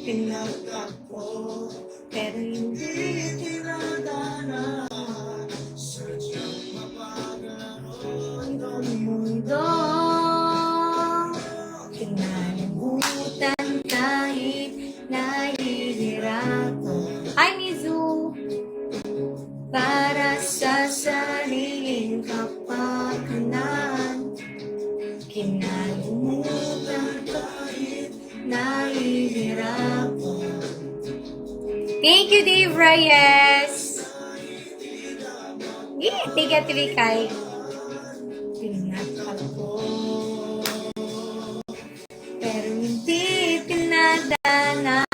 Pinagtapo, pero hindi tinadana. Sadyang mapaglaron ng mundo. Kinalimutan kahit nahihirapan. Hi, Mizu! Para sa sariling kapakanan. Kinalimutan kahit nahihirapan. Thank you, Dave Reyes! Yeah, tiga tilikay. Tinatag ko, pero hindi tinadana.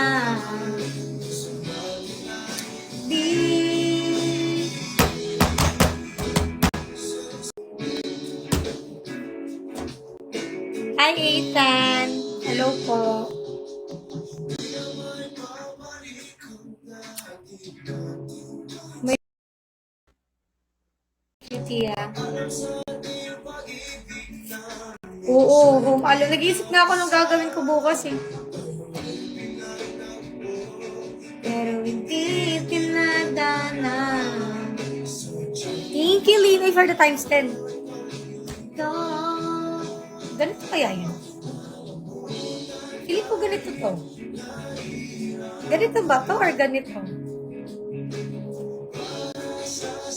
Hi, Ethan! Hello po. May cutie ah. Oo, home alone. Nag-iisip na ako nung gagawin ko bukas eh. Pero hindi tinadana. Thank you, Linoy, for the times 10. Ganito kaya yan? Feeling ko ganito to. Ganito ba to or ganito?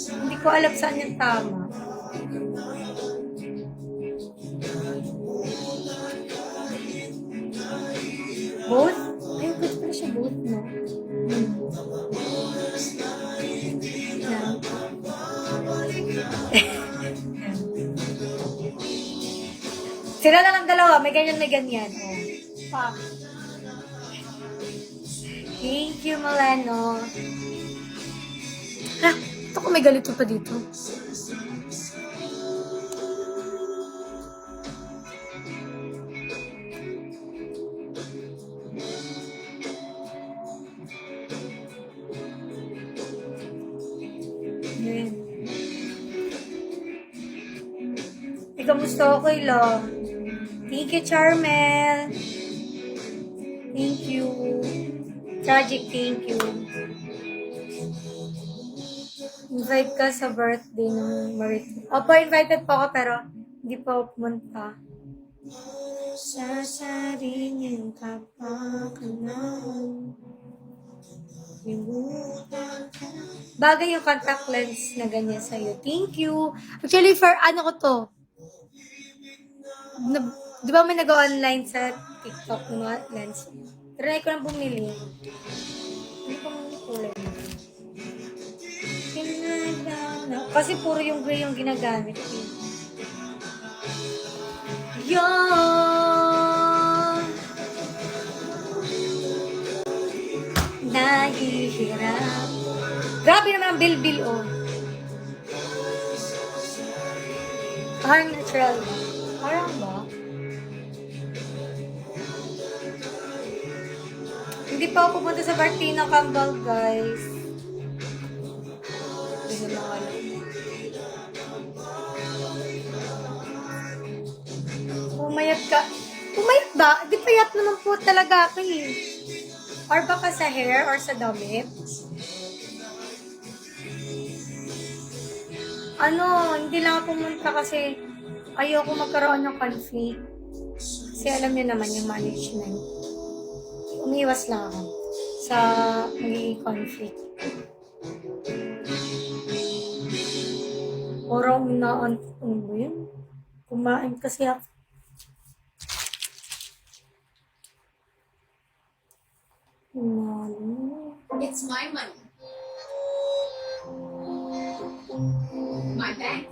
Hindi ko alam saan yung tama. Both? Ay, good pala siya both, no? Sila na lang dalawa, may ganyan, may ganyan. Oh. Fuck. Thank you, Maleno. Ha? Ito ko may galito pa dito. Ayan. Kamusta okay lang? Thank you, Charmel. Thank you. Tragic, thank you. Invite ka sa birthday ng Marito. Opo, invited po ako pero hindi pa ako pumunta. Sa sariling kapakanan. Bagay yung contact lens na ganyan sa'yo. Thank you. Actually, for ano ko to? Di ba may nag-online sa TikTok ng mga lens? Try ko lang bumili. Hindi ko mga kulay na. Kasi puro yung gray yung ginagamit ko. Yon! Nahihirap. Grabe naman ang bil-bil, oh. Parang natural ba? Parang ba? Hindi pa ako pupunta sa Bartina Kambal, guys. Hindi na alam. Pumayat ka. Pumayat ba? Di payat naman po talaga ako eh. Or baka sa hair or sa damit. Hindi lang ako pumunta kasi ayoko magkaroon ng conflict. Kasi alam niyo naman yung management. Umiwas lang ako sa magiging conflict. Orong naantong mo yun. Kumain kasi ako. It's my money. My bank.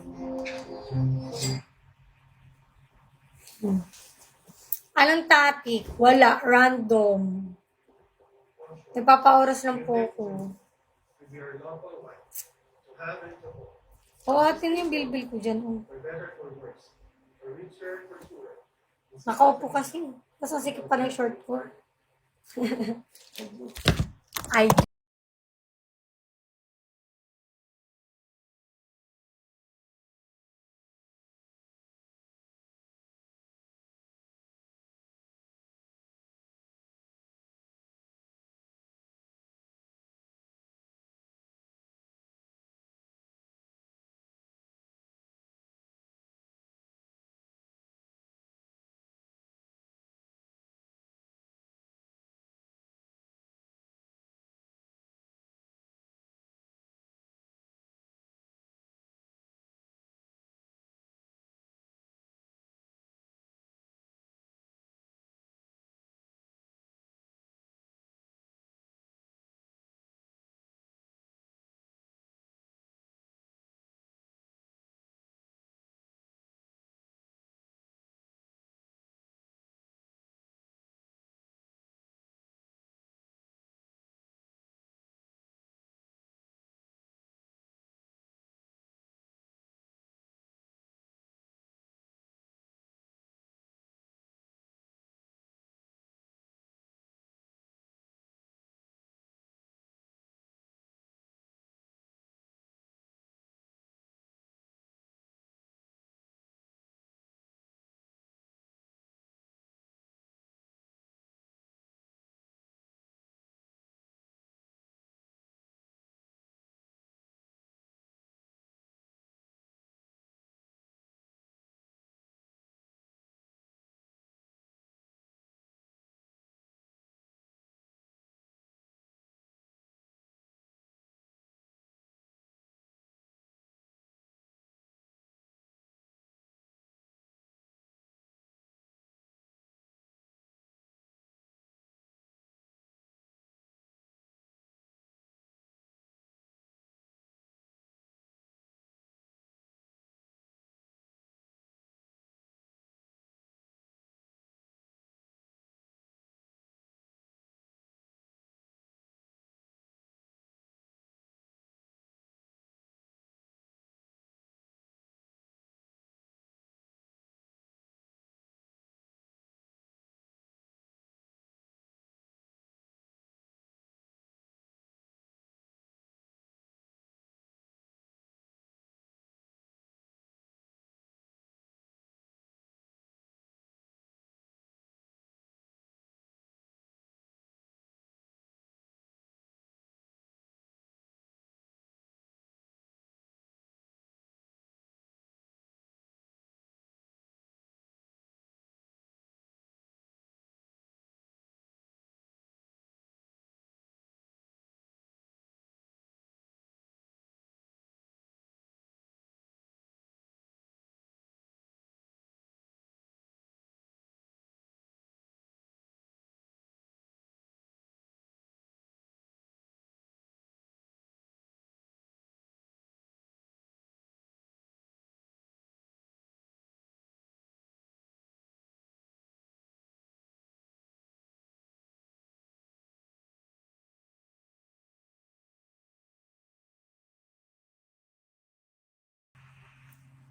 Anong topic? Wala. Random. Nagpapaoras lang po ako. Oo, atin yung bilbil ko dyan. Oh. Nakaupo kasi. Tapos ang sikip pa ng short ko. Ay,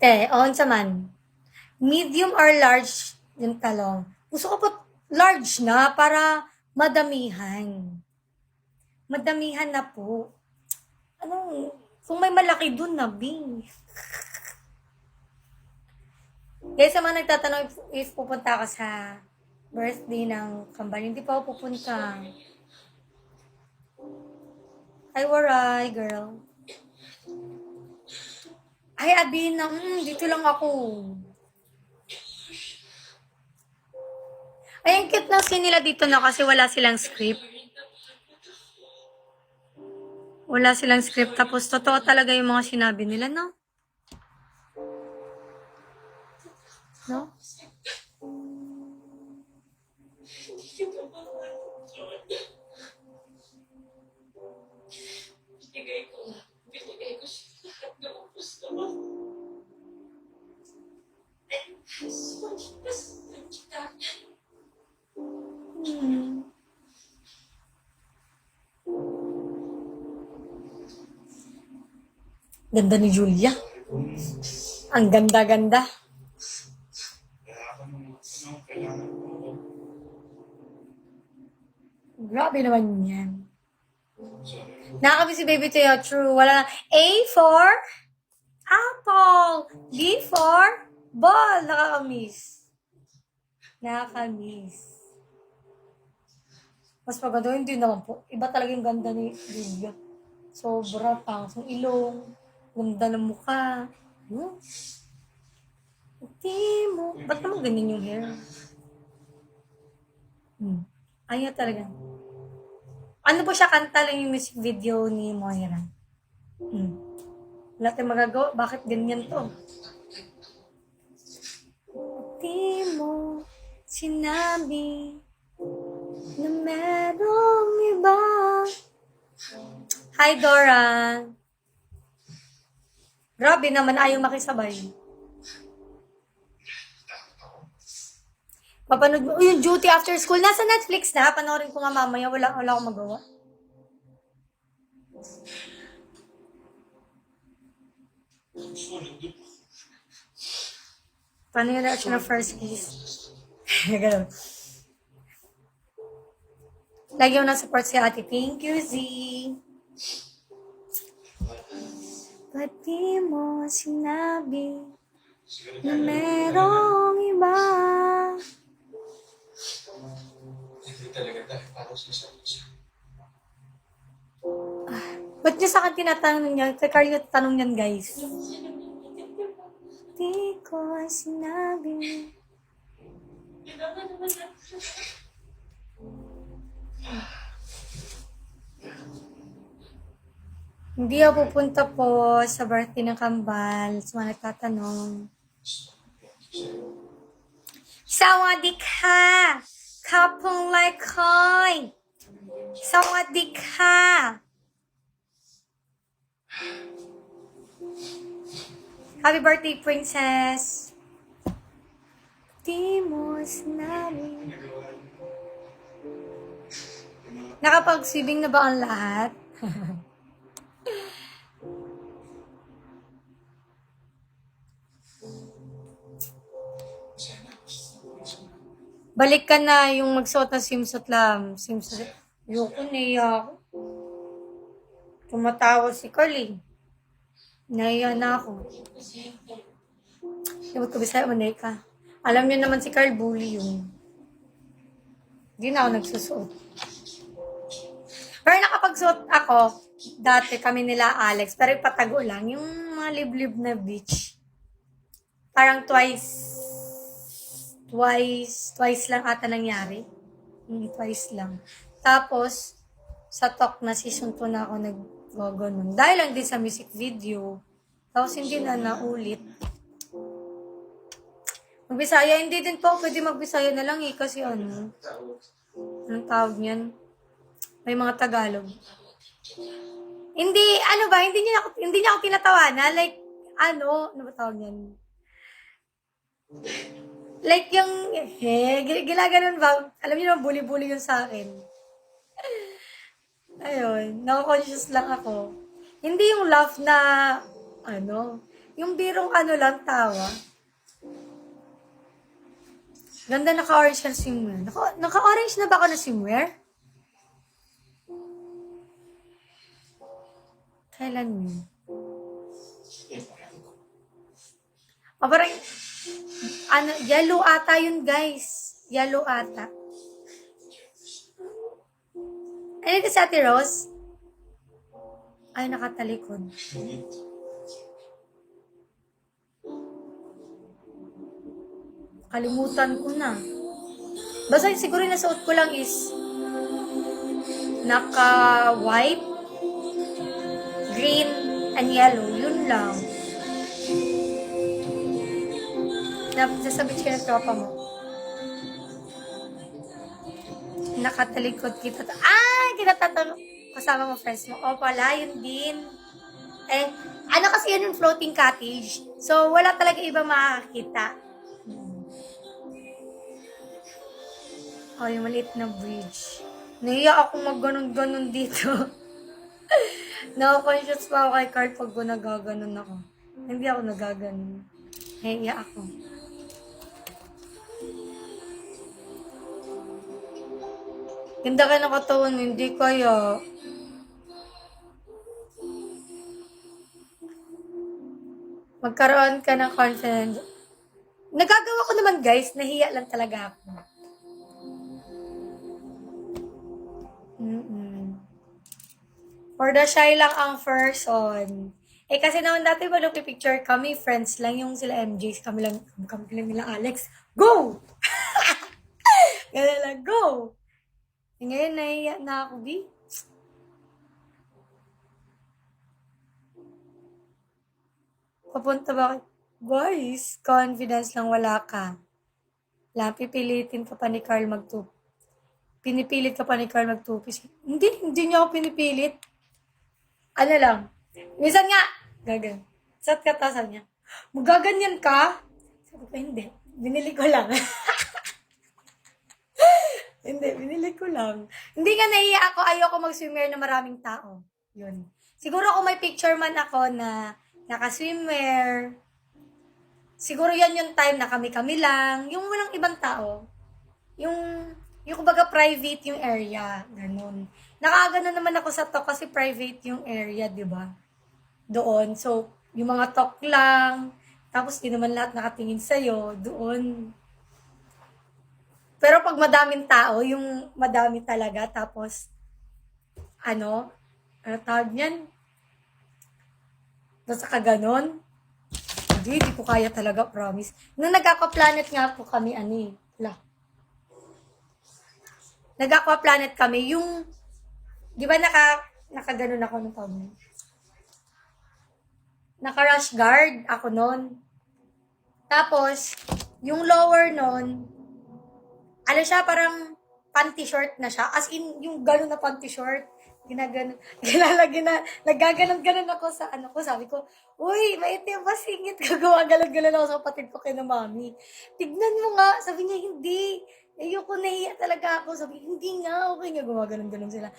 Okay, on sa man. Medium or large yung talong? Gusto ko po large na para madamihan. Madamihan na po. Ano, kung may malaki dun na, Bing. Guys, sa mga nagtatanong if pupunta ka sa birthday ng kambal, hindi pa ako pupunta. Ay, waray, girl. Ay, Abina, dito lang ako. Ay, ang cute ng scene nila dito na kasi wala silang script. Wala silang script. Tapos, totoo talaga yung mga sinabi nila, no? No? Binigay ko siya lahat ng gusto mo. Ganda ni Julia. Ang ganda-ganda. Grabe naman yan. Nakakami si Baby Teo, true. Wala na. A for apple. B for ball. Nakakamiss. Nakakamiss. Mas maganda, hindi naman po. Iba talaga yung ganda ni Julia. Sobra, pangos ng ilong. Ganda ng mukha. Hindi mo. Ba't naman ganyan yung hair? Ayaw talaga. Ano po siya, kanta lang yung music video ni Moira. Wala tayong magagawa. Bakit ganyan to? Di mo sinabi na merong iba. Hi, Dora. Grabe naman, ayaw makisabay. Papanood mo. Yung Duty After School. Nasa Netflix na. Panoorin ko nga mamaya. Wala akong magawa. Paano yung reaction ng first kiss? Ganun. Lagi yung na-support si ate. Thank you, Z. Ba't di mo sinabi na merong iba? Hindi talaga dahil parang sinasabi siya. Ba't niya sa akin tinatanong niya? Kay Carlo tanong niyan, guys. Di ko sinabi. Hindi ako pupunta po sa birthday ng kambal. Sa mga nagtatanong. Sawadee ka! Kapong like koy! Sawadee ka! Happy birthday, princess! Di mo sinabi. Nakapag-swimming na ba ang lahat? Balik ka na yung magsuot ng swimsuit lang. Swimsuit. Yoko, naiya ako. Tumatawa si Carly. Naiya na ako. Sabi ko, Bisaya, manay ka. Alam niyo naman si Carl, bully yun. Hindi na ako nagsusuot. Pero nakapagsuot ako, dati kami nila Alex, pero patago lang, yung mga liblib na beach. Parang twice lang ata nangyari. Twice lang. Tapos, sa talk na season 2 na ako nag-ganon. Dahil lang din sa music video. Tapos hindi na naulit. Magbisaya, hindi din po pwede magbisaya na lang kasi anong tawag niyan? May mga Tagalog. Hindi niya ako tinatawanan. Like, ano ba tawag niyan? Like yung, ginaganon ba? Alam niyo naman, bully-bully yun sa akin. Ayun, nako-conscious lang ako. Hindi yung laugh na, Yung birong ano lang, tawa. Ganda, naka-orange na swimwear. Naka-orange na ba ako na swimwear? Kailan yun? O parang, ano, yellow ata yun, guys. Yellow ata. Ano ito sa Ate Rose? Ay, nakatalikod. Kalimutan ko na. Basta siguro yung nasuot ko lang is naka-white, green, and yellow. Yun lang. Nasasabit ka ng tropa mo. Nakatalikod kita. Ay! Kinatatanong. Kasama mo friends mo. O pala, yun din. Eh, ano kasi yun yung floating cottage. So, wala talaga iba makakita. Oh, yung maliit na bridge. Nahiya ako mag-ganon-ganon dito. Naka-conscious pa ako kay Carl pag nagaganon ako. Hindi ako nagaganon. Nahiya ako. Ganda ka nakatawan, hindi kaya. Magkaroon ka ng confidence. Nagagawa ko naman guys, nahiya lang talaga ako. For the shy lang ang person. Eh kasi naman dati ba picture kami, friends lang yung sila MJs, kami lang nila Alex. Go! Ganun lang, go! Eh, ngayon nahiya na ako, B. Papunta ba? Guys, confidence lang wala ka. Pipilitin ka pa ni Carl Pinipilit ka pa ni Carl magtupis. Hindi niya ako pinipilit. Ano lang. Minsan nga, gagan. Sat ka ta, sabi niya, magaganyan ka? Sabi ko, hindi. Binili ko lang. Hindi, binili ko lang. Hindi nga naiya ako, ayoko mag-swimwear na maraming tao. Yun. Siguro kung may picture man ako na naka-swimwear, siguro yan yung time na kami-kami lang. Yung walang ibang tao. Yung kumbaga private yung area. Ganun. Nakagano naman ako sa talk kasi private yung area, di ba? Doon. So, yung mga talk lang, tapos di naman lahat nakatingin sa'yo, doon. Pero pag madaming tao, yung madami talaga, tapos, ano tawag niyan? Basta ka ganon. Hindi ko kaya talaga, promise. Nung nagkaka-planet nga po kami, nag-aquaplanet kami, yung, di ba nakaganon ako nung tawag niya? Naka-rush guard ako nun. Tapos, yung lower nun, ano siya, parang panty short na siya. As in, yung gano'n na panty short, nagaganon-ganon ako sa sabi ko, uy, maitim ba singit ka? Gumaganon-ganon ako sa kapatid ko kay na mami. Tignan mo nga, sabi niya, hindi. Ayoko, nahiya talaga ako. Sabi, hindi nga, okay nga, gumaganon-ganon sila.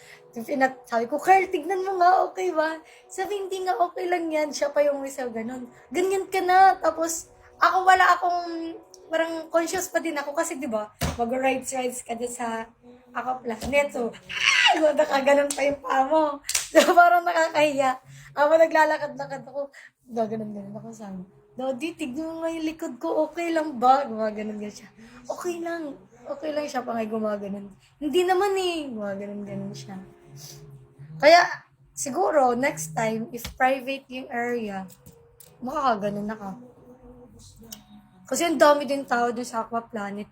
Sabi ko, Carl, tignan mo nga, okay ba? Sabi, hindi nga, okay lang yan. Siya pa yung isa, ganon. Ganyan ka na. Tapos, ako wala akong, parang conscious pa din ako kasi, di ba, mag-rides ka dyan sa aquaplanet. So, nakaganon pa yung paa mo. So, parang nakakahiya. Ako naglalakad-lakad ako, gaganon-ganon ako sa amin. Daddy, tignan mo nga yung likod ko, okay lang ba? Gumaganon nga siya. Okay lang siya pa nga gumaganon. Hindi naman gumaganon-ganon siya. Kaya, siguro, next time, if private yung area, makakaganon na ka. Kasi ang dami din tao dun sa Aquaplanet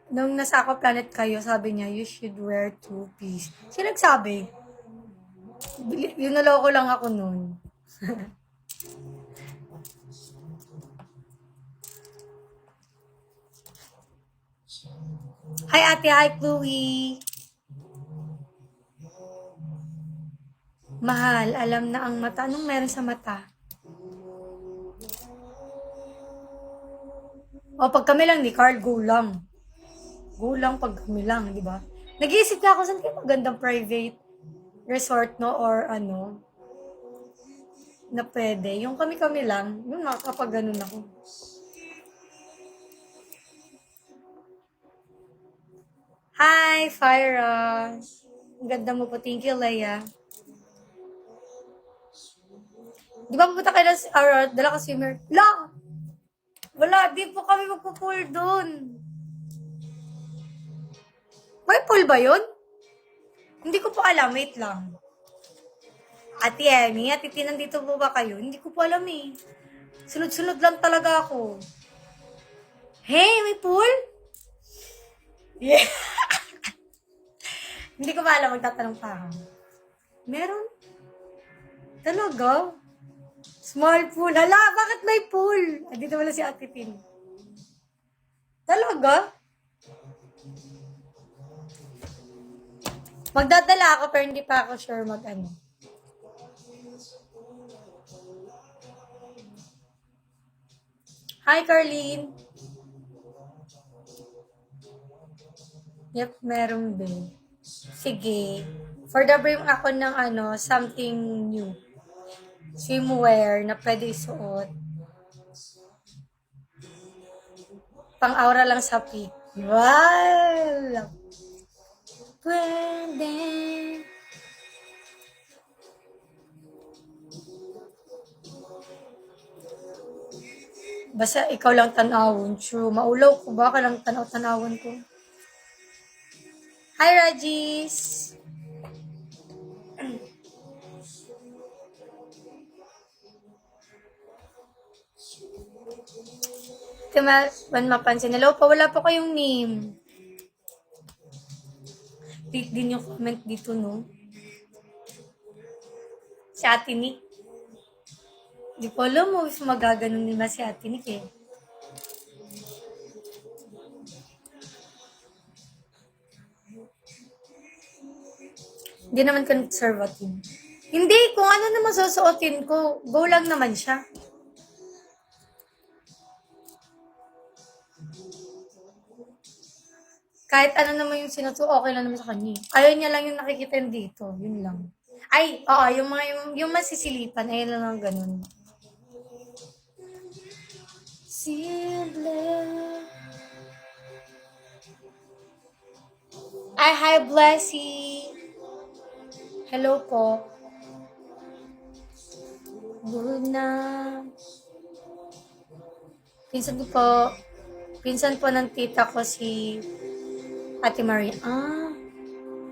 Nung nasa Aquaplanet kayo, sabi niya, you should wear two-piece. Sino nagsabi? Yun naloko lang ako nun. Hi ate, hi Chloe. Mahal, alam na ang mata. Anong meron sa mata? O, pag kami lang ni Carl, go lang. Go lang pag kami lang, di ba? Nag-iisip na ako, saan kayo magandang private? resort, no? Or ano, na pwede. Yung kami-kami lang, yung makakapag ganun ako. Hi, Fyra! Ang ganda mo po. Thank you, Leia. Di ba pupunta kayo dala ka swimmer? La! Wala, di po kami magpo-pool dun. May pool ba yun? Hindi ko po alam, wait lang. Ate Emmy, Ate Tin, nandito po ba kayo? Hindi ko po alam eh. Sunod-sunod lang talaga ako. Hey, may pool? Yeah. Hindi ko pa alam, magtatanong pa ako. Meron? Talaga? Small pool. Hala, bakit may pool? Ah, dito wala si Ate Tin. Talaga? Magdadala ako pero hindi pa ako sure mag-ano. Hi, Carlene. Yep, meron din. Sige. For the brim ako ng ano, something new. Swimwear na pwede isuot. Pang-aura lang sa peak. Wow! Pwede. Basta ikaw lang tanawon. True. Maulaw ko ba? Ka lang tanaw-tanawon ko. Hi, Rajis! Man mapansin. Hello pa, wala pa kayong name. Tweet din yung comment dito, no? Si Ate Nick. Di ko alam mo if magaganon nila si Ate Nick eh. Hindi naman conservative. Hindi, kung ano naman susuotin ko, go lang naman siya. Kahit ano naman yung sinusuot, okay lang naman sa kanya. Ayaw niya lang yung nakikita yung dito. Yun lang. Ay, oo, yung masisilipan, ayun lang ang ganun. Simple. Ay, hi, Blessy. Hello po. Good na. Pinsan po ng tita ko si Ate Maria. Ah,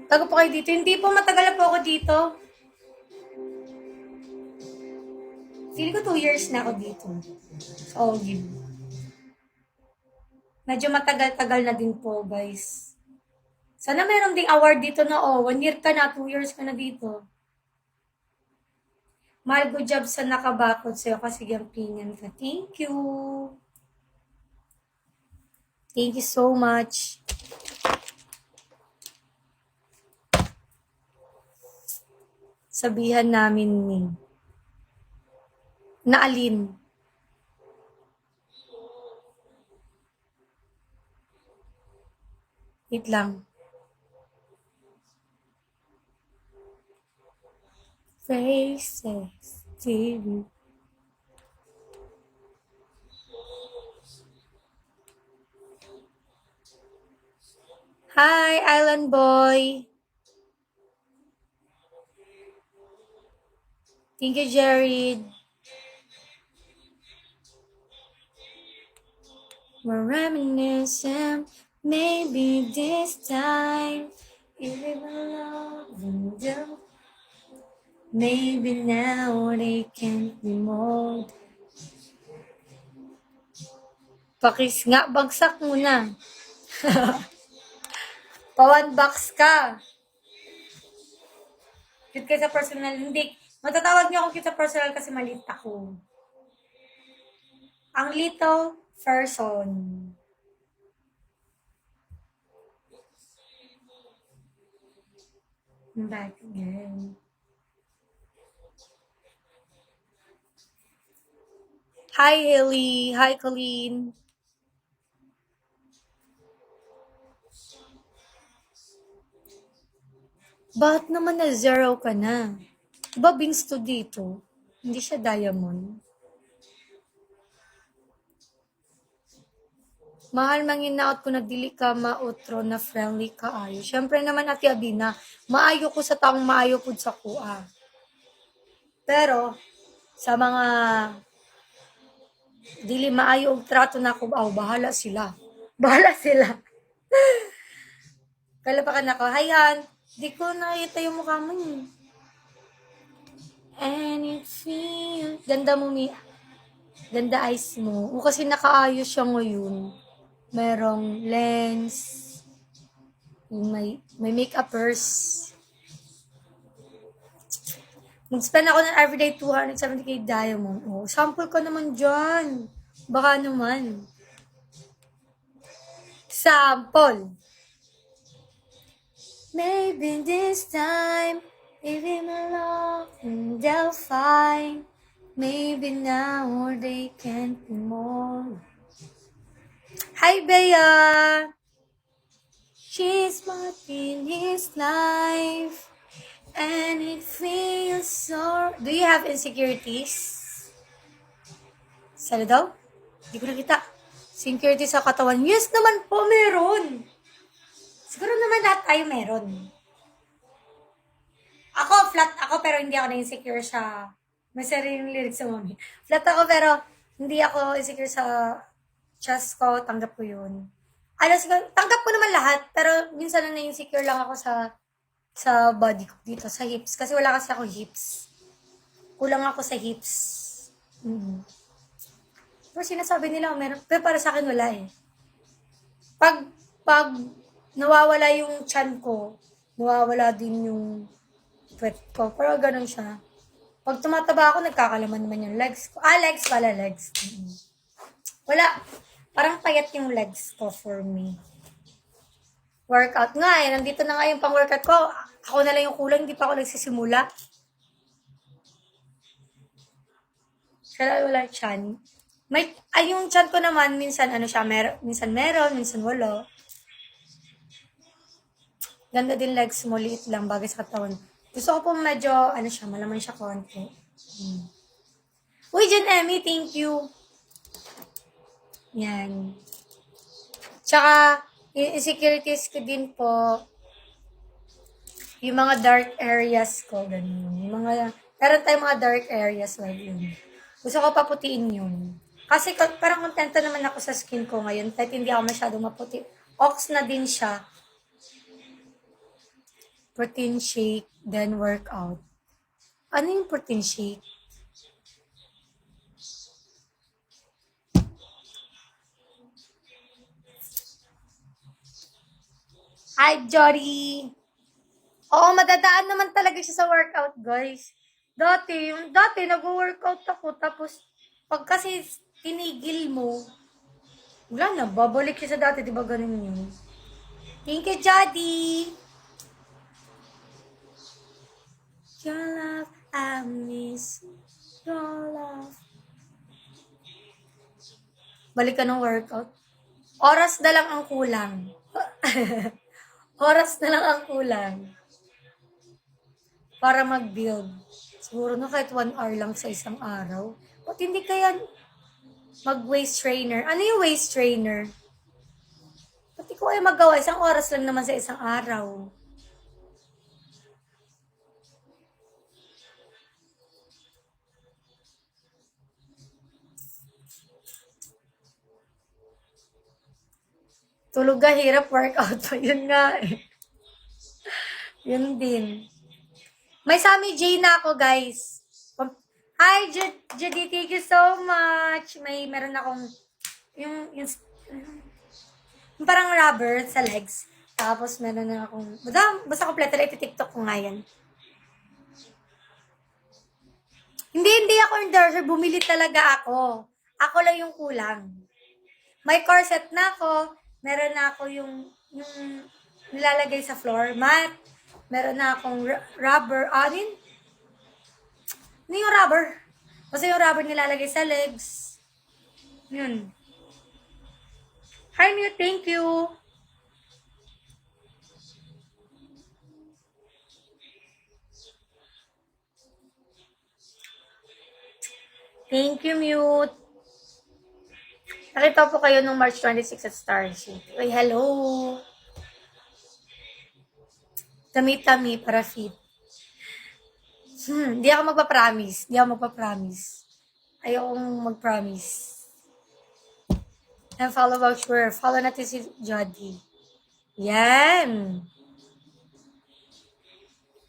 tago po kayo dito. Hindi po, matagal na po ako dito. Feeling ko 2 years na ako dito. Sa Olive. Medyo matagal-tagal na din po, guys. Sana meron ding award dito na, 1 year ka na, 2 years ka na dito. Mahal, good job sa nakabakod sa'yo kasi gampingan ka. Thank you. Thank you so much. Sabihan namin ni na alin. Wait lang. Faces TV. Hi, Island Boy. Thank you, Jared. We're reminiscing. Maybe this time, if we were loving them, maybe now they can't be more. Pakis nga, bagsak muna. Pa-1 box ka. Cute ka sa personal. Hindi. Matatawag niyo ako cute sa personal kasi maliit ako. Ang little person. I'm back again. Hi, Haley. Hi, Colleen. Bakit naman na zero ka na? Diba Bings to dito? Hindi siya diamond. Mahal manginaot ko na dili ka mautro na friendly ka ayo. Siyempre naman Ate Abina, maayo ko sa taong maayo pud sa kuha. Pero sa mga dili maayo og trato na ko, bahala sila. Bahala sila. Kala pa ka nako, hayan, di ko nakita yung mukha mo niyo. And it feels, ganda mo mi, ganda eyes mo. O kasi nakaayos siya ngayon. Merong lens, may makeup purse. Mag-spend ako ng everyday 270k diamond. Oh, sample ka naman dyan. Baka naman. Sample. Maybe this time, maybe my love, and they'll find. Maybe now or they can't be more. Hi, Bea! She's smart in his life. And it feels so... Do you have insecurities? Sala daw? Hindi ko nakita. Insecurities sa katawan. Yes naman po, meron. Siguro naman lahat tayo meron. Ako, flat ako pero hindi ako na-insecure sa... May sariling lyrics sa mami. Flat ako pero hindi ako insecure sa chest ko. Tanggap ko yun. Siguro, tanggap ko naman lahat pero minsan na-insecure lang ako sa body ko dito, sa hips. Kasi wala kasi ako hips. Kulang ako sa hips. Pero sinasabi nila, meron. Pero para sa akin, wala eh. Pag nawawala yung chan ko, nawawala din yung puwet ko. Pero ganun siya. Pag tumataba ako, nagkakalaman naman yung legs ko. Legs pala, legs. Wala. Parang payat yung legs ko for me. Workout nga eh. Nandito na nga yung pang-workout ko. Ako na lang yung kulang, hindi pa ako nagsisimula. Kaya wala chan. Yung chan ko naman, minsan minsan meron, minsan wala. Ganda din legs mo, liit lang, bagay sa katawan. Gusto ko po medyo, malaman siya konti. Uy, Jen Emmy, thank you. Yan. Tsaka, yung insecurities ko din po, yung mga dark areas ko, ganun. Meron tayong mga dark areas like yun. Gusto ko paputiin yun. Kasi parang kontento naman ako sa skin ko ngayon, kahit hindi ako masyadong maputi. Ox na din siya. Protein shake, then workout. Ano yung protein shake? Hi, Jody! Oo, madadaan naman talaga siya sa workout, guys. Dati, nag-workout ako, tapos, pag kasi tinigil mo, wala na, babalik siya sa dati, di ba ganun yun? Thank you, Jody! Your love, I miss your love. Balik ka ng workout. Oras na lang ang kulang. Oras na lang ang kulang. Para mag-build. Siguro na kahit 1 hour lang sa isang araw. Ba't hindi kaya mag-waist trainer? Ano yung waist trainer? Ba't ko ay magawa? 1 oras lang naman sa isang araw. Tulog ka, hirap, workout pa. Yun nga eh. Yun din. May Sammy J na ako, guys. Hi, Judy, thank you so much. Meron akong, yung parang rubber sa legs. Tapos, meron na akong, basta kompleto lang, iti-tiktok ko nga yan. Hindi ako endorser, bumili talaga ako. Ako lang yung kulang. May corset na ako, meron na ako yung nilalagay sa floor mat. Meron na akong rubber. Ano yung rubber? Basta yung rubber nilalagay sa legs. Yun. Hi, Mew. Thank you. Thank you, Mute. Nakita po kayo nung March 26 at Starship. Uy, hello. Tami-tami para fit. Di ako magpa-promise. Ayokong mag-promise. And follow voucher. Follow natin si Jody. Yan.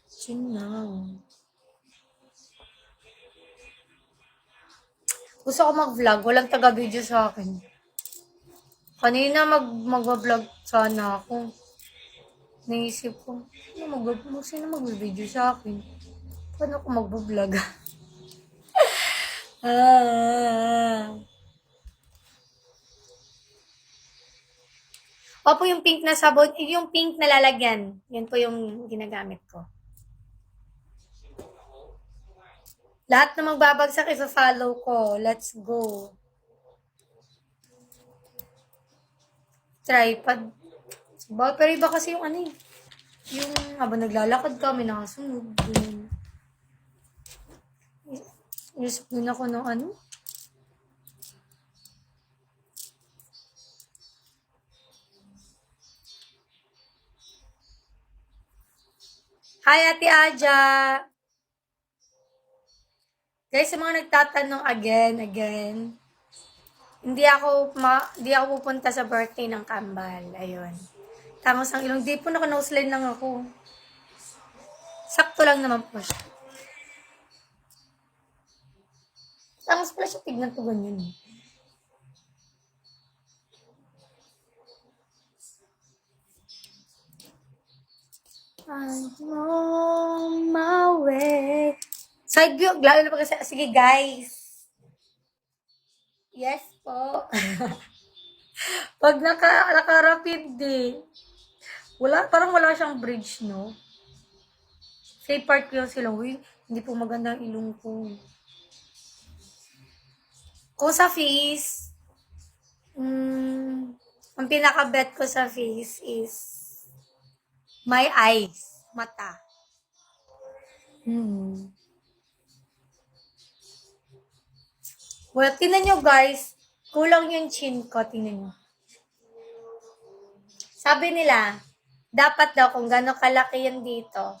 Chinaw. Gusto ko mag-vlog. Walang taga-video sa akin. Kanina mag-vlog sana ako. Naisip ko, sino mag-video sa akin? Paano ako mag-vlog? Opo, yung pink na sabon, yung pink na lalagyan. Yan po yung ginagamit ko. Lahat na magbabagsak, isa-follow ko. Let's go. Tripod. Pero iba kasi yung ano eh. Yung habang naglalakad ka, may nakasunod. Isip din ako ng ano. Hi, Ate Aja! Guys, sa mga nagtatanong again, hindi ako pupunta sa birthday ng Kambal. Ayun. Tangos ang ilong. Di po naka-noseline lang ako. Sakto lang naman po siya. Tangos pala siya. Tignan ko ganyan. I'm on my way. Side view. Lalo na pag sige, guys. Yes po. Pag naka-rapid parang wala siyang bridge, no? Say part ko yung sila, hindi po maganda ang ilong ko. Kung sa face, ang pinaka-bet ko sa face is my eyes, mata. Well, tingnan nyo guys, kulang yung chin ko, tingnan nyo. Sabi nila, dapat daw kung gano'ng kalaki yan dito,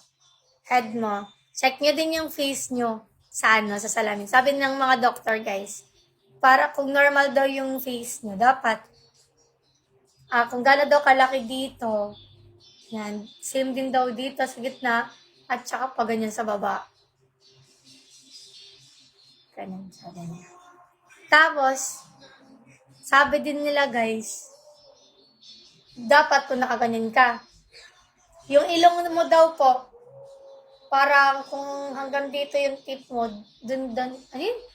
head mo, check nyo din yung face nyo sa salamin. Sabi ng mga doctor guys, para kung normal daw yung face nyo, dapat, kung gano'n daw kalaki dito, yan, same din daw dito sa gitna, at saka pa ganyan sa baba. Ganyan, sa ganyan. Tapos, sabi din nila guys, dapat kung nakaganyan ka. Yung ilong mo daw po, parang kung hanggang dito yung tip mo, dun,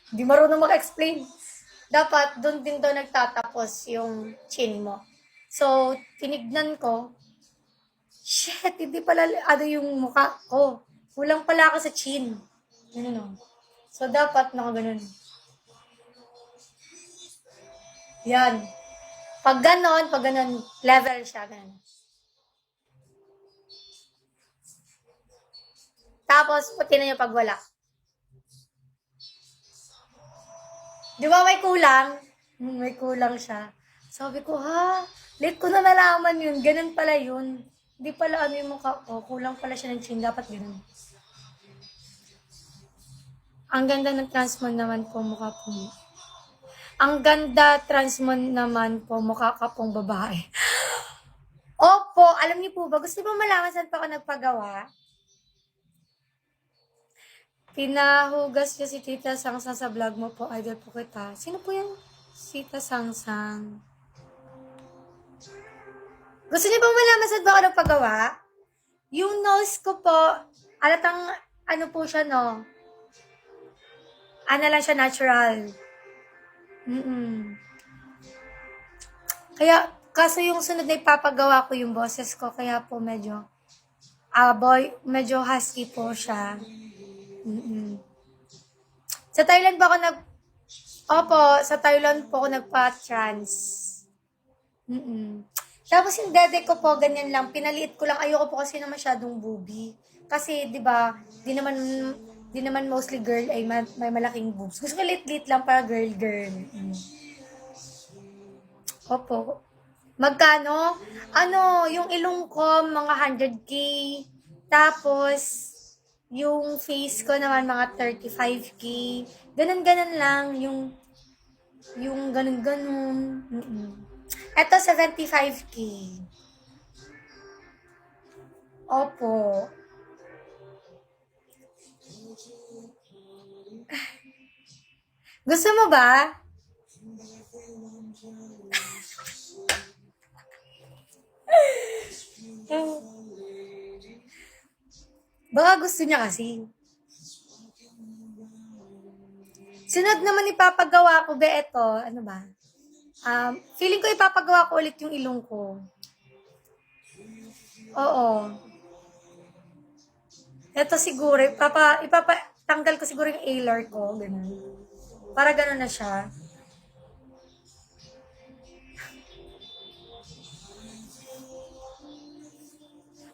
hindi marunong mag-explain. Dapat dun din daw nagtatapos yung chin mo. So, tinignan ko, shit, hindi pala yung mukha ko. Kulang pala ako sa chin. Ganun. So, dapat nakaganon. Yan. Pag ganon, level siya, ganon. Tapos, puti na yung pag wala. Di ba may kulang? May kulang siya. Sabi ko, late ko na nalaman yun. Ganun pala yun. Di pala yung mukha ko. Kulang pala siya ng chin. Dapat ganun. Ang ganda ng transmon naman po mukha po. Ang ganda transmon naman po mukha ka pong babae. Opo, alam niyo po ba? Gusto ba malaman saan pa ako nagpagawa? Pinahugas niyo si Tita Sangsang sa vlog mo po. Idol po kita. Sino po yung Tita Sangsang? Gusto niyo ba malaman saan pa ako nagpagawa? Yung nose ko po, alatang ano po siya, no? Ano lang siya, natural. Kaya, kaso yung sunod na ipapagawa ko yung boses ko, kaya po medyo husky po siya. Sa Thailand ba ako sa Thailand po ako nagpa-trans. Tapos yung dede ko po, ganyan lang, pinaliit ko lang, ayoko po kasi na masyadong boobie. Kasi, di ba, di Di naman mostly girl ay may malaking boobs. Gusto ko lit-lit lang para girl-girl. Opo. Magkano? Ano, yung ilong ko, mga 100K. Tapos, yung face ko naman, mga 35K. Ganun-ganun lang. Yung ganun-ganun. Ito, 75K. Opo. Gusto mo ba? Baka gusto niya kasi. Sunod naman ipapagawa ko, be, eto. Ano ba? Feeling ko ipapagawa ko ulit yung ilong ko. Oo. Ito siguro, ipapatanggal ko siguro yung alar ko. Ganun. Para ganun na siya.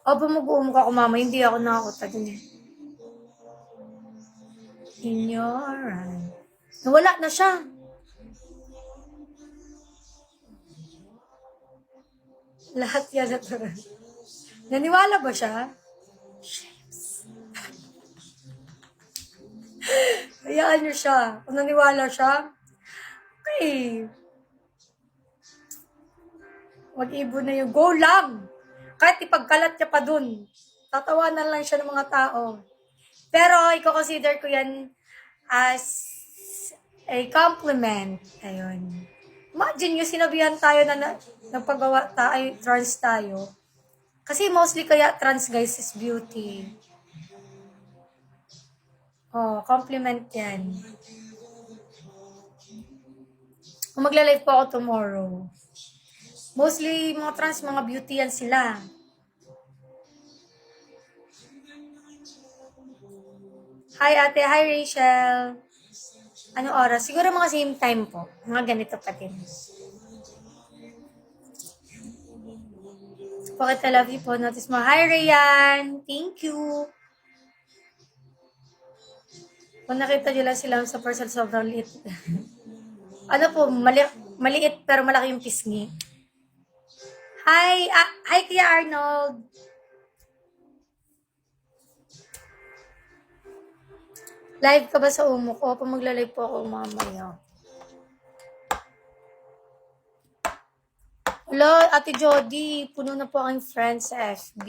O, bumubuo ka ko, mama. Hindi ako nakakota dun eh. In your eye. Nawala na siya. Lahat yan natural. Naniwala ba siya? Hayaan niyo siya. Kung naniwala siya, okay. Mag-ibon na yung go lang. Kahit ipagkalat niya pa dun. Tatawanan lang siya ng mga tao. Pero, i-consider ko yan as a compliment. Ayun. Imagine nyo, sinabihan tayo na nagpagawa tayo, trans tayo. Kasi mostly kaya trans guys is beauty. Oh, compliment yan. Kung magla-live po ako tomorrow. Mostly mga trans, mga beauty yan sila. Hi ate, hi Rachel. Anong oras? Siguro mga same time po. Mga ganito pa din. Bakit I love you po. Notice mo. Hi Rayan. Thank you. Kung nakita nyo lang sila sa person, sobrang liit. Ano po, maliit pero malaki yung pisngi. Hi, hi Kuya Arnold. Live ka ba sa Umo ko? Opo, magla-live po ako mamaya. Hello, Ate Jody. Puno na po ang friends sa FB.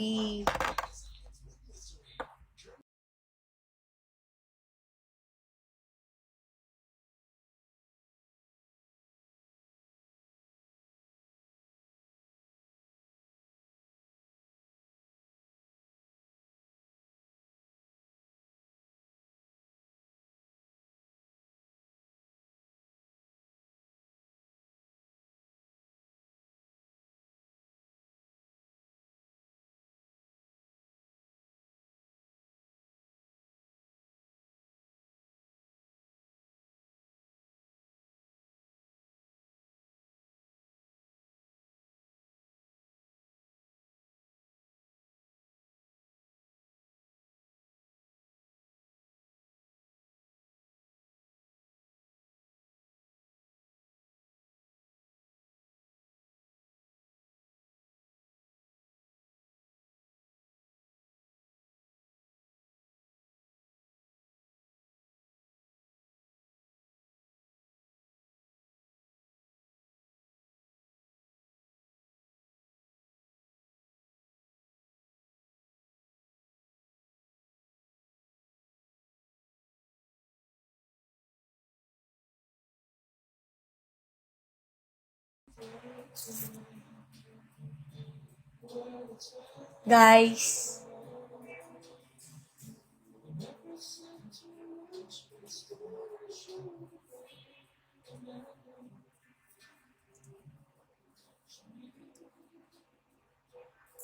Guys.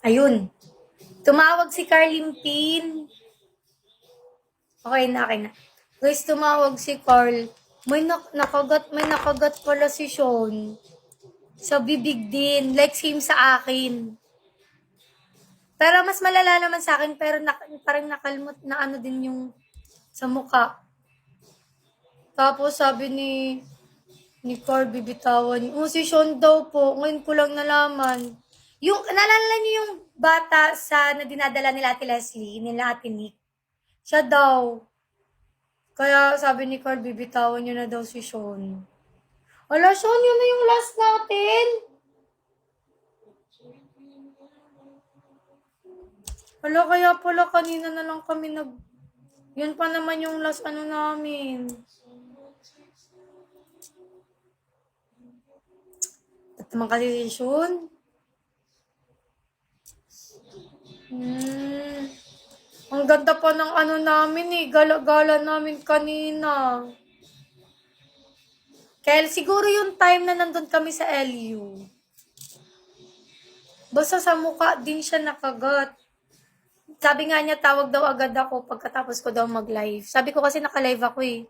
Ayun. Tumawag si Carlin Pin. Okay na, okay na. Guys, tumawag si Carl. May nakagat pala si Sean. Sa bibig din. Like same sa akin. Pero mas malala naman sa akin, pero parang nakalmot na ano din yung Sa mukha. Tapos sabi ni Car, bibitawan niya. Si Sean daw po. Ngayon ko lang nalaman. Naalala niyo yung bata na dinadala nila Ate Leslie, nila Ate Nick? Siya daw. Kaya sabi ni Car, bibitawan niyo na daw si Sean. Wala, Sean, yun na yung last natin. Wala, kaya pala kanina na lang kami Yun pa naman yung last namin. At naman kasi si Sean. Ang ganda pa ng namin gala-gala namin kanina. Kaya siguro yung time na nandun kami sa LU. Basta sa mukha din siya nakagat. Sabi nga niya, tawag daw agad ako pagkatapos ko daw mag-live. Sabi ko kasi naka-live ako eh.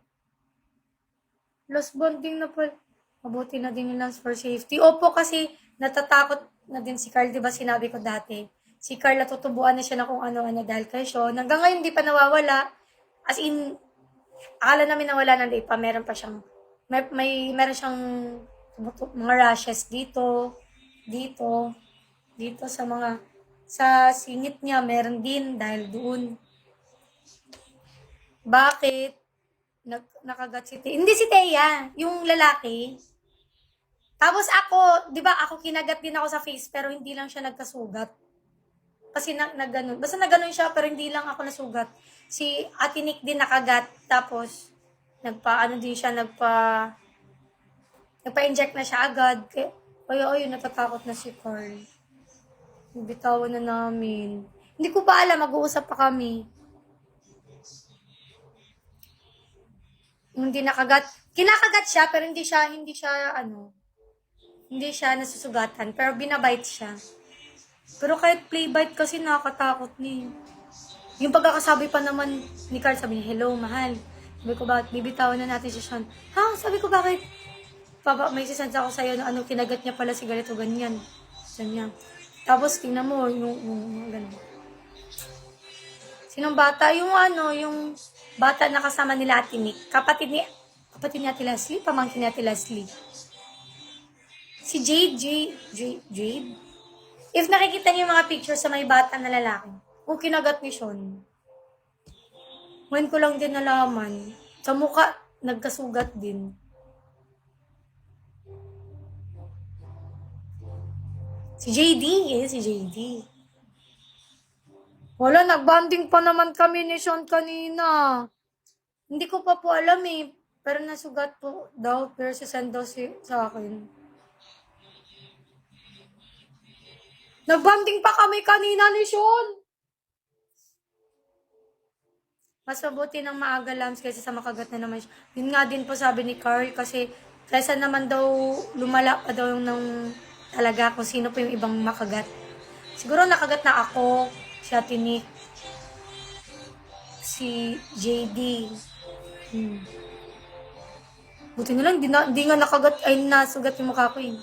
Lost bonding na pala. Mabuti na din yung for safety. Opo, kasi natatakot na din si Carl. Diba sinabi ko dati? Si Carl natutubuan na siya na kung ano-ano dahil kay Sean. Hanggang ngayon di pa nawawala. As in, akala namin nawala na di pa. Meron pa siyang, meron siyang mga rashes dito, dito sa singit niya, meron din dahil doon. Bakit? Nakagat si Thea. Hindi si Thea, yung lalaki. Tapos ako, di ba ako kinagat din ako sa face pero hindi lang siya nagkasugat. Kasi nagganon. Basta nagganon siya pero hindi lang ako nasugat. Si Ate Nick din nakagat. Tapos, nagpa-inject na siya agad. Kaya ayun, natatakot na si Carl. Bitawan na namin. Hindi ko pa alam, mag-uusap pa kami. Hindi nakagat. Kinakagat siya, pero hindi siya nasusugatan. Pero binabite siya. Pero kahit play bite kasi nakakatakot niya. Yung pagkakasabi pa naman ni Carl, sabi niya, hello, mahal. Sabi ko, bakit? Bibitawan na natin si Sean. Ha? Sabi ko, bakit? May sisend ako sa'yo na kinagat niya pala si ganito, ganyan. Ganyan. Tapos, tingnan mo, yung gano'n. Sinong bata? Yung bata na kasama nila Ate Nick. Kapatid ni Ate Leslie? Pamangkin ni Ate Leslie. Si Jade. If nakikita niyo yung mga pictures sa may bata na lalaki, kung kinagat ni Sean. Ngayon ko lang din nalaman. Sa mukha, nagkasugat din. Si JD. Wala, nagbanding pa naman kami ni Sean kanina. Hindi ko pa po alam eh. Pero nasugat po daw, pero sisend daw sa akin. Nagbanding pa kami kanina ni Sean. Mas mabuti ng maaga lams kaysa sa makagat na naman siya. Yun nga din po sabi ni Carl kasi kaysa naman daw lumala pa daw yung talaga kung sino po yung ibang makagat. Siguro nakagat na ako, si Ate Nick, si JD. Buti na lang, di nga nakagat, ay nasugat yung mukha ko eh.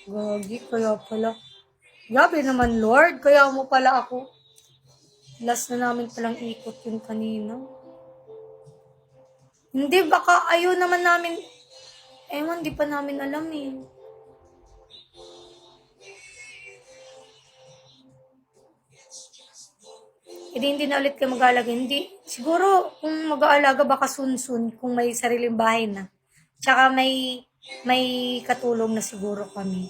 Gagi, kaya pala. Grabe naman, Lord. Kaya mo pala ako. Last na namin palang ikot yun kanina. Hindi, baka ayaw naman namin. Ewan, di pa namin alam eh. Hindi na ulit kayo mag-aalaga. Hindi. Siguro, kung mag-aalaga, baka soon, kung may sariling bahay na. Tsaka may katulong na siguro kami.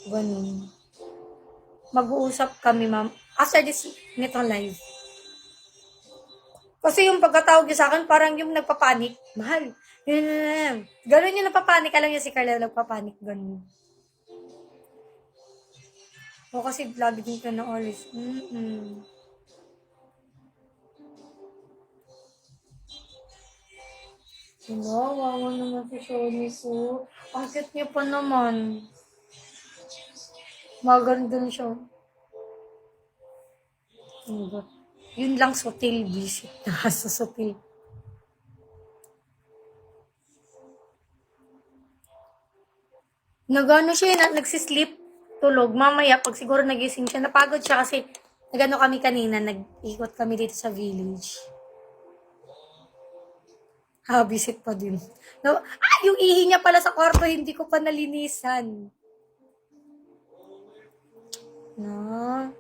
Ganun. Mag-uusap kami, ma'am. After nitong live. Kasi yung pagkatawag niya sa akin, parang yung nagpapanik. Mahal. Ganun yung nagpapanik. Alam niya si Carla nagpapanik. Ganun. O kasi lagi din ka na always. Wawa naman si Shoni ko. Ang cute niya pa naman. Maganda siya. Yun lang sutil, visit na sa sutil. Nagano siya, nagsisleep. tulog. Mamaya, pag siguro nagising siya, napagod siya kasi nagano kami kanina, nag-ikot kami dito sa village. Visit pa din. No, yung ihi niya pala sa kwarto, hindi ko pa nalinisan. Na.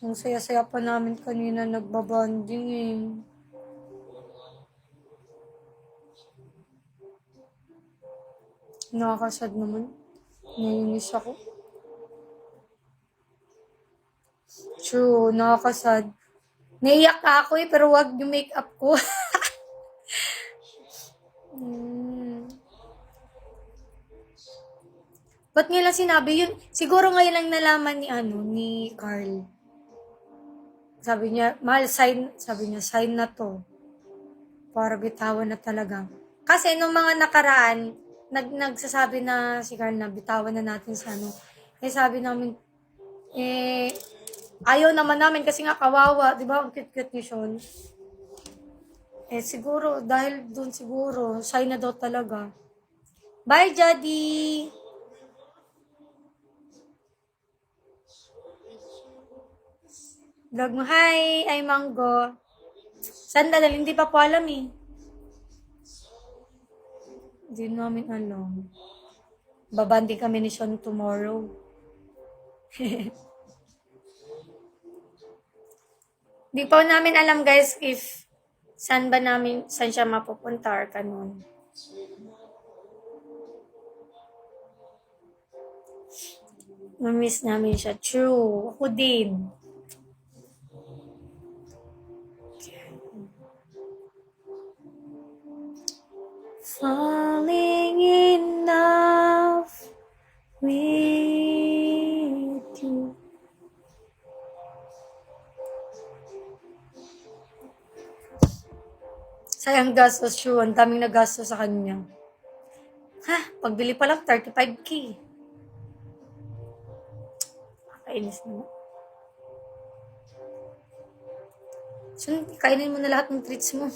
Ang saya-saya pa namin kanina nagbabanding eh. Nakakasad naman. Naiinis ako. True, nakakasad. Naiyak ako eh, pero wag yung makeup ko. Ba't ngayon lang sinabi yun? Siguro ngayon lang nalaman ni Carl. Sabi niya, mahal, sign na to. Para bitawan na talaga. Kasi nung mga nakaraan, nagsasabi na si Carl na bitawan na natin sa ano. Eh sabi namin, ayaw naman namin kasi nga kawawa, di ba? Ang cute-cute ni Sean. Siguro, dahil dun siguro, sign na daw talaga. Bye, Jaddy! Vlog mo, hi! Ay, Mango. Saan dadal? Hindi pa po alam eh. Hindi namin alam. Babanding kami ni Sean tomorrow. Hindi pa namin alam guys if saan siya mapupunta or kanon. Mamiss namin siya. True. Ako din. Falling in love with you. Sayang gastos siya. Ang daming nagastos sa kanya. Pagbili pa lang 35K. Kainis naman. So, kainin mo na lahat ng treats mo.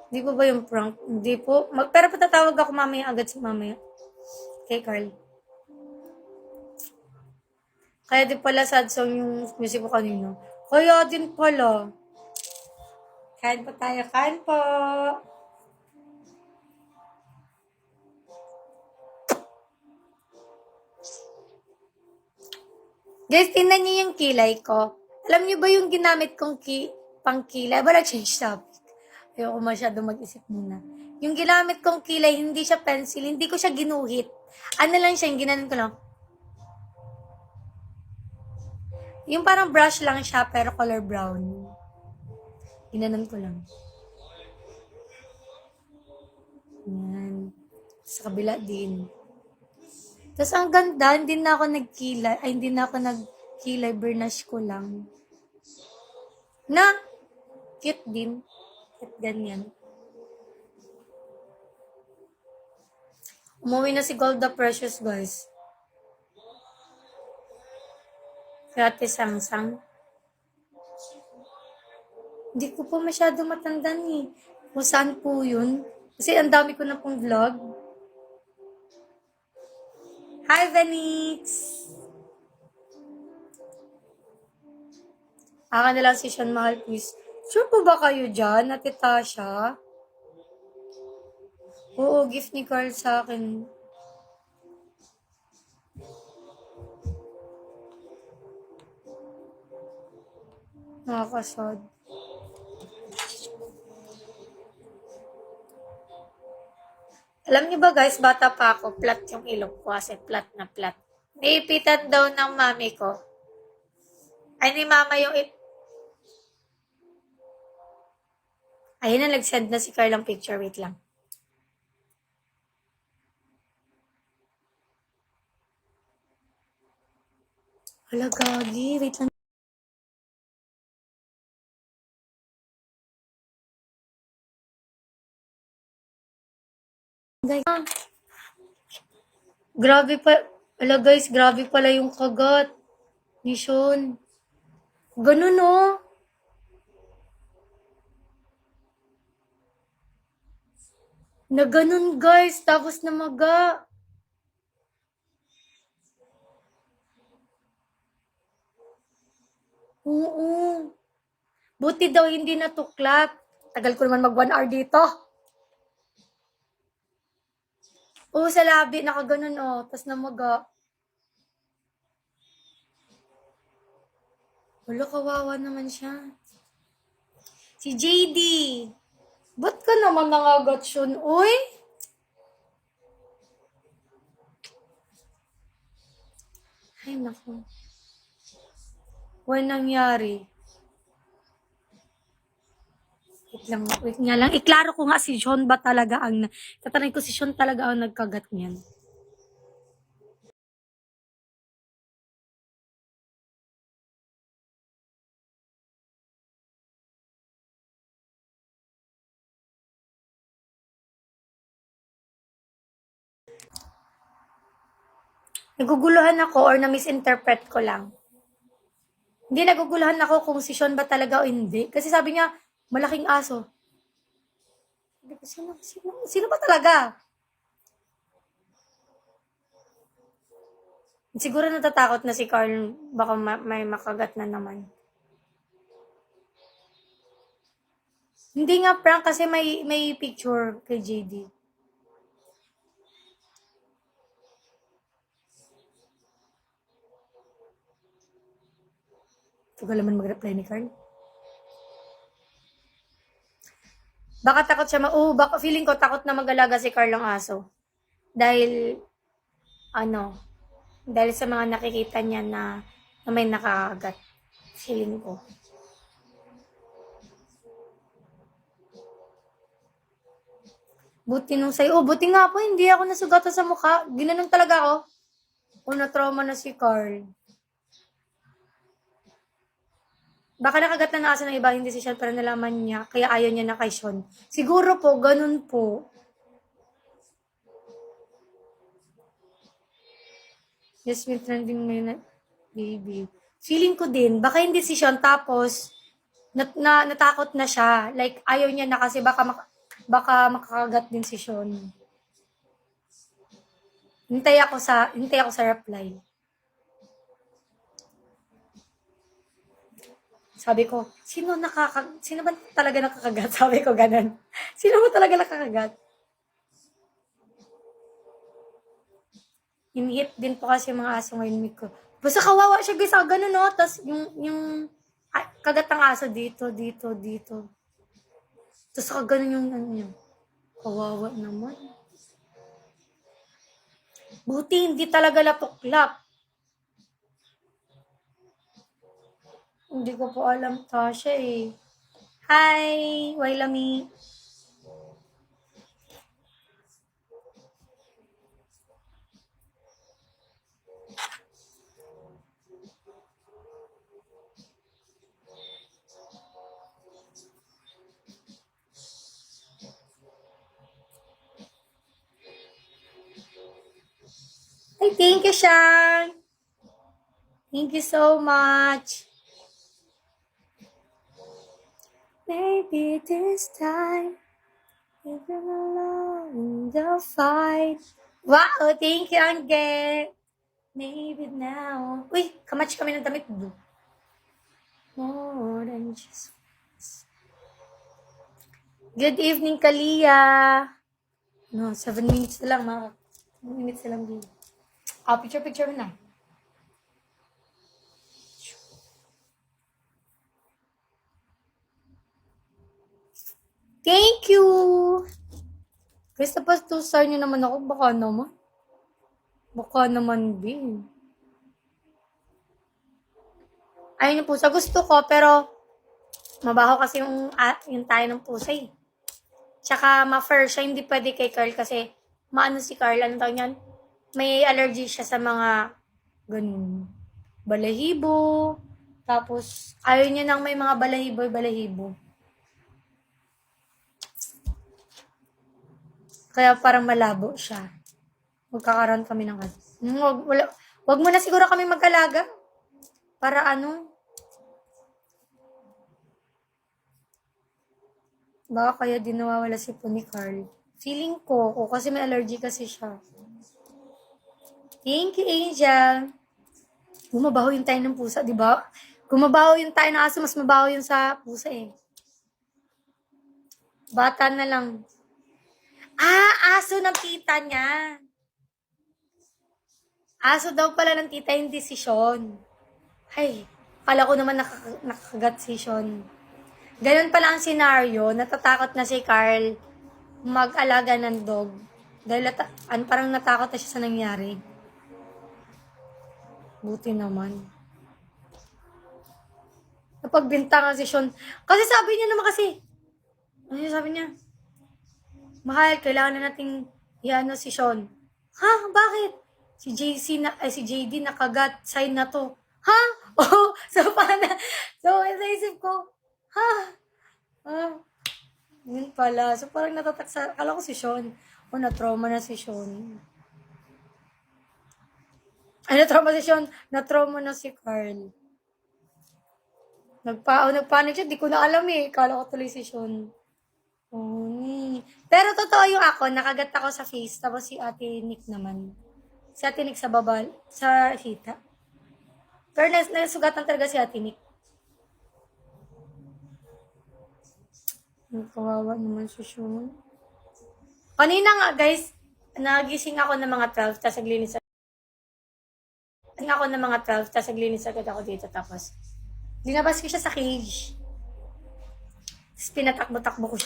Di po ba yung prank? Hindi po. Pero patatawag ako mamaya agad sa mamaya. Kay Carl. Kaya din pala sad song yung music ko kanina. Kaya din pala. Kain po tayo. Kain po. Guys, tingnan niyo yung kilay ko. Alam niyo ba yung ginamit kong pang-kilay? Wala, change topic. Ayoko masyado mag-isip muna. Yung ginamit kong kilay, hindi siya pencil, hindi ko siya ginuhit. Ano lang siya, yung ginanon ko lang. Yung parang brush lang siya, pero color brown. Ginanon ko lang. Yan. Sa kabila din. Tapos ang ganda, hindi na ako nagkilay, burnish ko lang. Na, cute din. At ganyan. Umuwi na si Golda Precious, guys. Kaya Sangsang. Hindi ko po masyado matandaan eh. Kung saan po yun. Kasi ang dami ko na pong vlog. Hi, Venix! Aka na lang si Sean Mahal, please. Sure po ba kayo dyan, Ate Tasha? Oo, gift ni Carl sa akin. Nakakasad. Alam niyo ba guys, bata pa ako, flat yung ilong ko kasi flat na flat. Naipitan daw ng mami ko. Ay, ni mama yung ayun na, nag-send na si Carl ang picture. Wait lang. Hala, gagi. Wait lang. Guys, grabe pa. Hala guys, grabe pala yung kagat ni Sean. Ganun oh. Na ganun, guys. Tapos namaga. Oo. Buti daw hindi natuklat. Tagal ko naman mag 1 hour dito. Oo, sa labi. Nakaganon, oh. Tapos namaga. Wala, kawawa naman siya. Si JD. Ba't ka naman nangagat yun, uy? Ay, naku. Wala nangyari. Wait nga lang. Iklaro ko nga si Sean ba talaga ang... Tatanay ko si Sean talaga ang nagkagat niyan. Naguguluhan ako or na-misinterpret ko lang. Hindi, naguguluhan ako kung si Sean ba talaga o hindi. Kasi sabi niya, malaking aso. Sabi ko, sino ba talaga? Siguro natatakot na si Carl, baka may makagat na naman. Hindi nga prank kasi may picture kay JD. Tagal naman mag-reply ni Carl. Baka takot siya baka feeling ko takot na mag-alaga si Carl ng aso. Dahil, dahil sa mga nakikita niya na may nakakagat. Feeling ko. Buti nung sa'yo. Buti nga po, hindi ako nasugatan sa mukha. Ginanong talaga ako. O na-trauma na si Carl. Baka nakagat na ng aso ng iba, hindi si Sean, pero nalaman niya, kaya ayaw niya na kay Sean. Siguro po, ganun po. Yes, may trending ngayon na baby. Feeling ko din, baka hindi si Sean, tapos, natakot na siya. Like, ayaw niya na kasi baka makakagat din si Sean. Hintay ako sa reply. Sabi ko, sino ba talaga nakakagat? Sabi ko ganun. Sino ba talaga nakakagat? Hinihit din po kasi yung mga aso ngayon ko. Basta kawawa siya guys, ganun no. Tapos yung kagat ng aso dito. Tapos ganun yung niya. Kawawa naman. Buti hindi talaga latuklap. Hindi ko po alam Tasha eh. Hi, Wailami. Ay, thank you, Sean. Thank you so much. Maybe this time, you're alone in the fight. Wow, thank you, Angge. Maybe now. Uy, kamatch kami ng damit. More than just... Good evening, Kalia. No, 7 minutes na lang, mga 7 minutes na lang din. Picture mo na. Thank you! Guys, tapos 2 star nyo naman ako. Baka naman din. Ayun yung pusa. Gusto ko, pero mabaho kasi yung tayo ng pusa eh. Tsaka ma-fur siya. Hindi pwede kay Carl kasi maano si Carl. Ano tawag yan? May allergy siya sa mga ganun. Balahibo. Tapos, ayaw niya nang may mga balahibo. Kaya parang malabo siya. Magkakaroon kami ng wag mo na siguro kami mag-alaga. Para baka kaya din nawawala si po ni Carl. Feeling ko, o kasi may allergy kasi siya. Thank you, Angel. Mabaho yung tayo ng pusa, di ba? Kung mabaho yung tayo ng aso, mas mabaho yung sa pusa eh. Bata na lang. Ah, aso ng tita niya. Aso daw pala ng tita yung desisyon. Ay, kala ko naman nakakagat si Sean. Ganun pala ang senaryo, natatakot na si Carl mag-alaga ng dog. Dahil parang natakot na siya sa nangyari. Buti naman. Napagbintangan si Sean. Kasi sabi niya naman kasi, ano sabi niya? Mahal, kailangan na nating iano si Sean. Ha? Bakit? Si JD nakagat, sign na to. Ha? Oh, so paano? So, naisip ko, ha? Ah, yun pala. So, parang natataksa. Akala ko si Sean. O, na-trauma na si Sean. Ay, na-trauma si Sean. Na-trauma na si Carl. Nagpanik siya. Di ko na alam eh. Akala ko tuloy si Sean. Oh. Pero totoo yung ako. Nakagat ako sa face. Tapos si Ate Nick naman. Si Ate Nick sa baba. Sa hita. Pero nasugatan talaga si Ate Nick. Kawawa naman si Sean. Kanina nga guys, nagising ako ng mga 12, tapos naglinis agad ako dito, tapos linabas ko siya sa cage. Tapos pinatakbo-takbo ko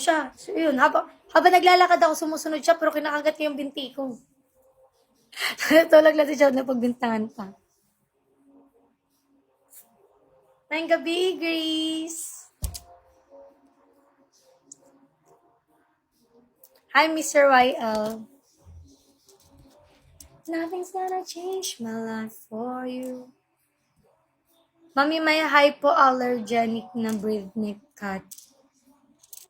siya. So yun, habang naglalakad ako, sumusunod siya, pero kinakagat niya yung binti ko. Tulog lang si Sean na pagbintangan pa. Ngayong gabi, Grace. Hi, Mr. YL. Nothing's gonna change my life for you. Mami, may hypoallergenic na breed-neck cat.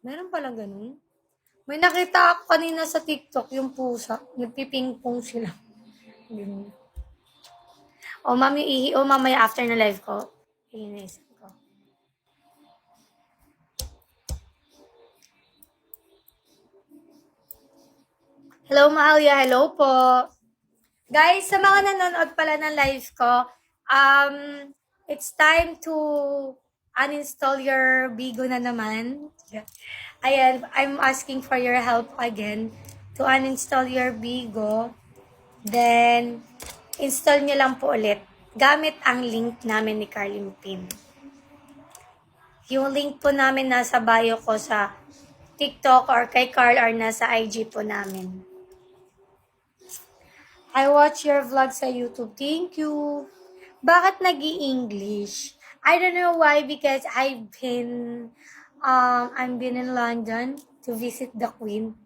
Meron pala ganun. May nakita ako kanina sa TikTok, yung pusa. Nagpipingpong sila. Ganun. O, mami, mamaya after na live ko. Inisip ko. Hello, Mahalia. Hello po. Guys, sa mga nanonood pala ng live ko, it's time to uninstall your Bigo na naman. Ayan, I'm asking for your help again to uninstall your Bigo. Then, install nyo lang po ulit. Gamit ang link namin ni Carlin Pim. Yung link po namin nasa bio ko sa TikTok or kay Carl or nasa IG po namin. I watch your vlog sa YouTube. Thank you. Bakit nag-i-English? I don't know why, because I've been in London to visit the Queen.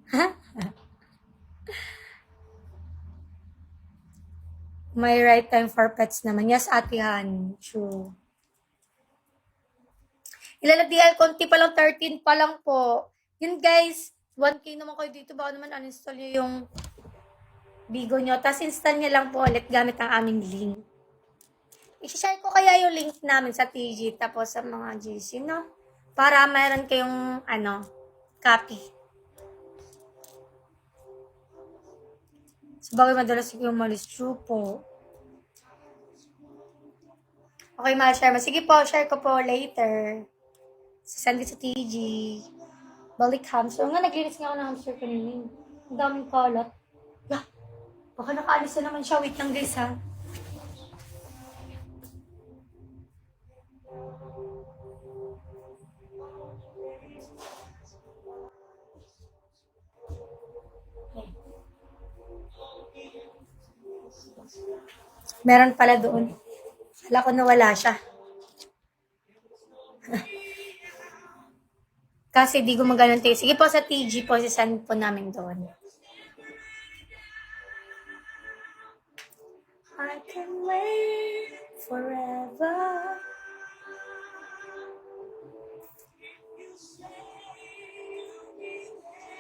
May right time for pets naman. Yes, atihan. True. Ilan na DL? Konti pa lang, 13 pa lang po. Yun guys, 1K naman kayo dito. Baka naman uninstall nyo yung Bigo nyo. Tapos install nyo lang po ulit gamit ang aming link. I-share ko kaya yung link namin sa TG tapos sa mga GC, no? Para mayroon kayong, copy. Sabagay madalas yung malis. True po. Okay, ma-share mo. Sige po, share ko po later. Send it sa TG. Balik hamster. Nga, naglinis nga ako ng hamster kanina. Ang daming kalat. Baka nakaalis na naman siya. Wait lang guys ha. Meron pala doon. Kala ko nawala siya. Kasi di gumagana ng Sige po sa TG po, sisend po namin doon. I can wait forever.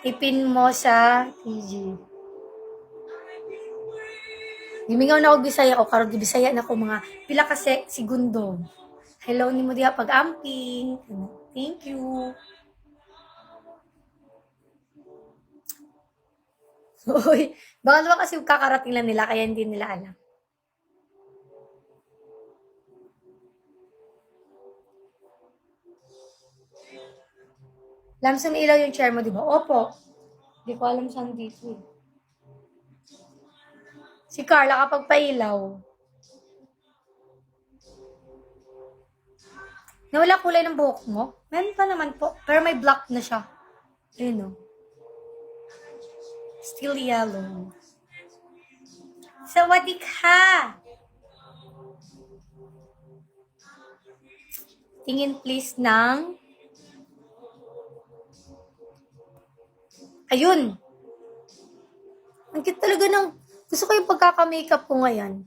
Ipin mo sa TG. Gimingaw na ako Bisaya ko, karon Bisaya na ko mga pila kasi segundo. Hello ni mo diha pag-amping. Thank you. Uy, baka naman kasi kakarating lang nila, kaya hindi nila alam. Lams, umiilaw yung chair mo, di ba? Opo. Di ko alam saan dito eh. Si Carla kapag pailaw. Nawala kulay ng buhok mo? Meron pa naman po. Pero may black na siya. Ayun o. Still yellow. Sawadee ka! Tingin please ng... Ayun! Ang cute talaga ng... Gusto ko yung pagkaka-makeup ko ngayon.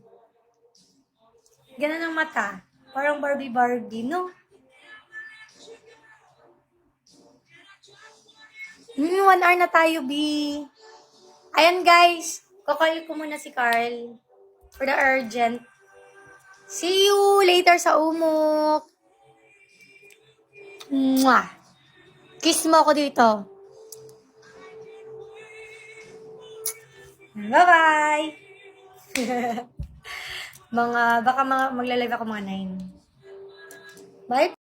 Ganun ang mata. Parang Barbie, no? 1 hour na tayo, B. Ayan, guys. Kakall ko muna si Carl. For the urgent. See you later sa umok. Mwah. Kiss mo ako dito. Bye-bye. Baka magla-live ako mga 9. Bye.